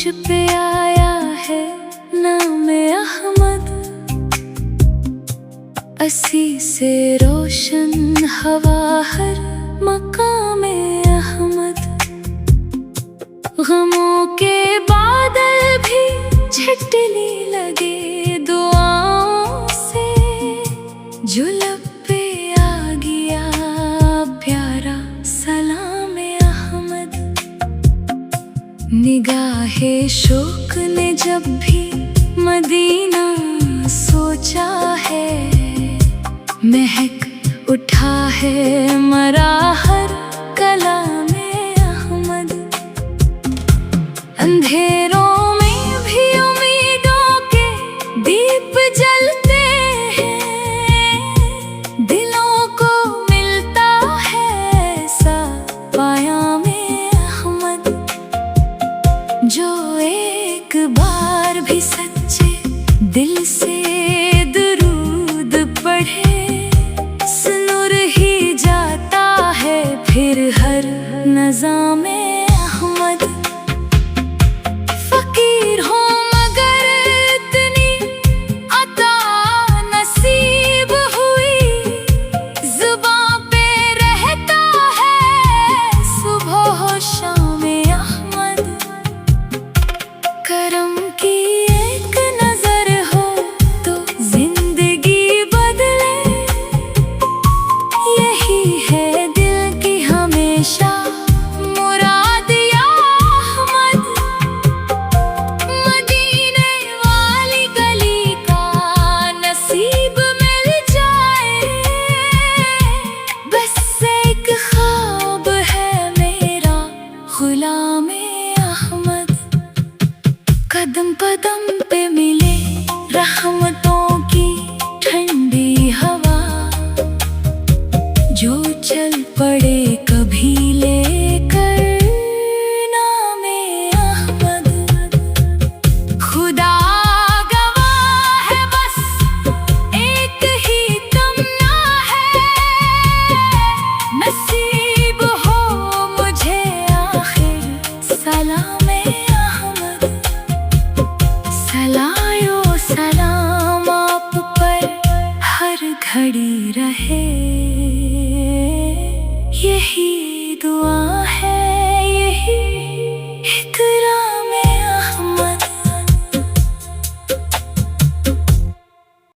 पे आया है नाम अहमद। असी से रोशन हवा हर मकाम अहमद। गमों के बादल भी छिटने लगे दुआओं से। जो लब पे आ गया प्यारा सलाम अहमद। निगाहे शौक ने जब भी मदीना सोचा है, महक उठा है मरा हर कलाम अहमद। अंधेरों में भी उम्मीदों के दीप जलते हैं। दिलों को मिलता है ऐसा पायाम अहमद। जो एक बार भी सच्चे दिल से दुरूद पढ़े, सुनुर ही जाता है फिर हर नज़ाम अहमद। फकीर हो मगर इतनी अता नसीब हुई, जुबां पे रहता है सुबह हो शाम अहमद। करम की एक नजर हो तो जिंदगी बदले, यही है दिल की हमेशा मुराद या अहमद। मदीने वाली गली का नसीब मिल जाए, बस एक ख्वाब है मेरा गुलाम अहमद। कदम कदम पे मिले रहमतों की ठंडी हवा, जो चल पड़े कभी लेकर नाम अहमद। खुदा गवाह है बस एक ही तमन्ना है, नसीब हो मुझे आखिर सलाम अहमद। सलायो सलाम आप पर हर घड़ी रहे, यही दुआ